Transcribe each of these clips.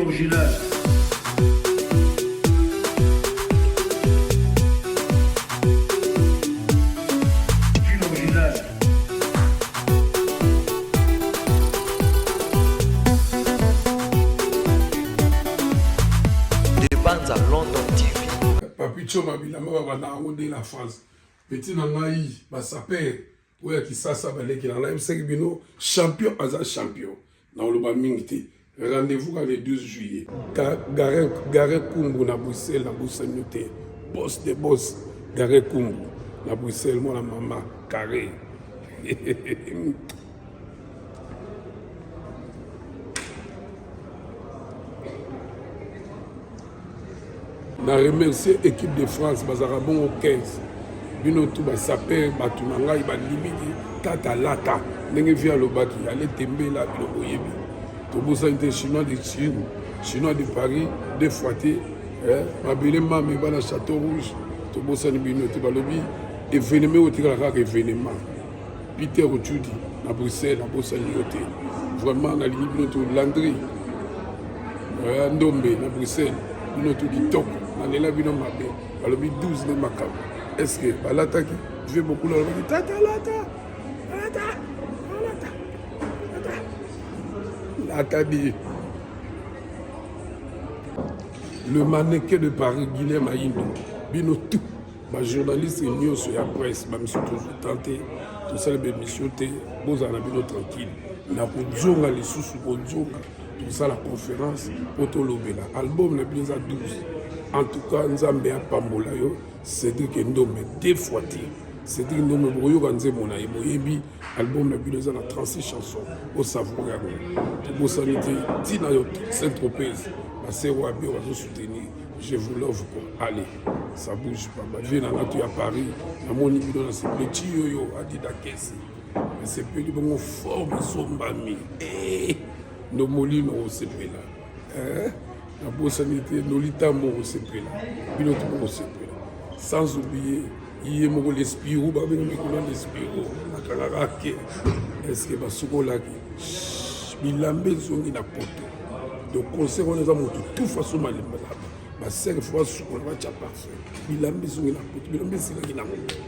Original. Banza London TV. Papicho Mabilama bana de la France. Petit nangai basaper oya kisasa baleki na live c'est bino champion aza champion. Na oloba mingiti. Rendez-vous le 12 juillet. Gare Kumbu na Bruxelles na Boussanyoté. Boss de boss Gare Kumbu na Bruxelles moi la maman carré. Je remercie l'équipe de France, Bazarabon au 15. Bino tout ba saper batunanga iba limite tata lata ndenge via lobaki allez tembe là bino boyebi. To bosa inte chinois de Chine, chinois de Paris, deux fois mabele mame bana Château Rouge. To bosa ni bino te balobi événement au tika ka événement. Peter Ochudi na Bruxelles na bosa yote. Vraiment na ligne bino to Landry. Ndombe na Bruxelles. Bino to kitoko. Nalela bino mabe. Balobi 12 ne makam. Est-ce que balata qui je vais beaucoup leur dire tata lata. Lata dit. Le mannequin de Paris, Guilhem Aïndo, bino tout. Ma journaliste est mieux sur la presse, même si toujours tenté, tout ça les émissions, vous en avez tranquille. Na Bodjonga, les sous Bodjonga, tout ça la conférence, Otolobela, album le plus à 12. En tout cas, Nzambe a Pambola yo, Cédric Ndome, deux fois tir. Cédric Ndome, Boyo Ganze Mona, Boyebi, album le plus à 36 chansons, au savoir. Pour sanité, Tina yo, Saint-Tropez, la COAB, on va vous soutenir. Je vous l'offre pour aller. Ça bouge pas. Je viens dans à Paris, dans mon niveau dans ce petit yo, a dit d'Akessi. Mais c'est petit bon forme, Zombami. Nos molines au CP là. La bonne sanité, nos litamos au CP là. Puis notre au CP là. Sans oublier, il y a mon l'espirou, bah, mais nous l'espirou. La calarake. Est-ce que ma soukola qui. Bilambe zongi na poto. Donc, conseil, on les a montré tout façon mal. Ma sœur fois sur le match à parfait. Il a besoin de la pote. Il a besoin de la pote.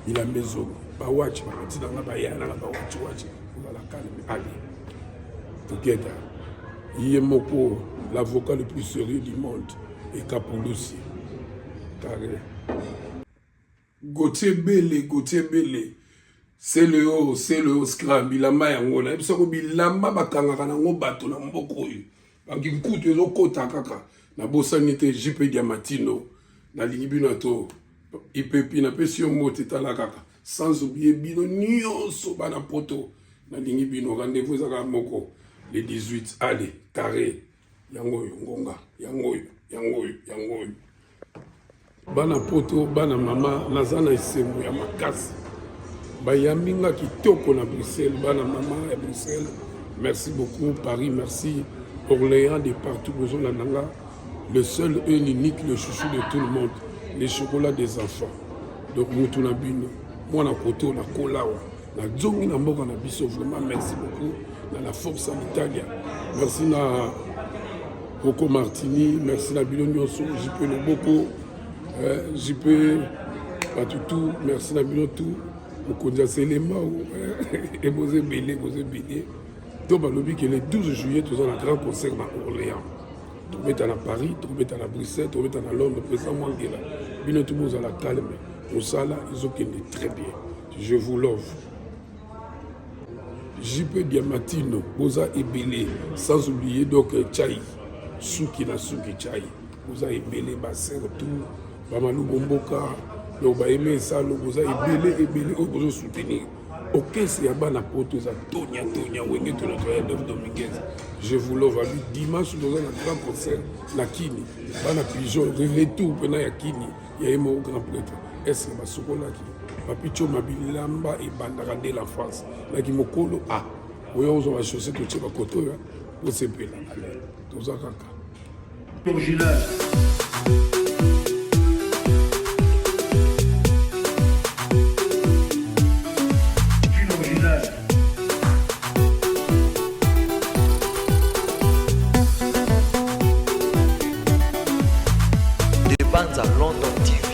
Il a besoin de la watch. Il a besoin de la watch. Voilà, calme. Allez. Together. Il est Moko, l'avocat le plus sérieux du monde. Et Kapouloussi. Carré. Gauthier Bélé. C'est le haut scram. Il a maille en haut. Il a bato na mboko. Il coûte les kota kaka. Na bosanité JP Diamatino na lingibino to IPP na pesio mote tala kaka sans oublier bino nyonso bana poto na lingibino rendez-vous za moko le 18 allez carré yango ngonga yango bana poto bana mama nazana isembo ya makasi bayaminga kitoko na Bruxelles bana mama à Bruxelles merci beaucoup Paris merci Orléans de partout besoin la nanga. Le seul et l'unique, le chouchou de tout le monde, les chocolats des enfants. Donc, nous moi, na koto, na kolawa, na dzongi na mboka na biso, vraiment, merci beaucoup. Na la force en Italie. Merci na Rocco Martini, merci na Bilo Nyonso, JP Loboko, JP Patutu, merci na Bilo tout. Mokondia Selema, et Bosé Bélé. Donc, balobi que le 12 juillet, nous avons un grand concert à Orléans. Trouver à Paris, trouver à Bruxelles, trouver à Londres, président Mangela. Bien tout le monde à la calme. Au Sala, ils ont gagné très bien. Je vous l'offre. JP Diamatino, Boza Ebele, sans oublier donc Tchaï, Souki Tchaï, Boza Ebele, Basser, tout, Bamalou Bomboka, donc Baemé Salo, Boza Ebele, on peut soutenir. Ok, c'est à Bana Poto, Tonia, Wenge, tout notre Adolphe Dominguez. Je vous l'offre à lui. Dimanche, nous avons un grand concert, la Kini. Bana Pigeon, retour, pendant la Kini. Il y a un mot grand prêtre. Est-ce que ma sokola qui Papicho Mabilamba et Bandara de la France. La qui mokolo a. Oui, on va chausser tout ce côté. Pour se payer là. Allez, tout ça, caca. Original. Libanza London TV.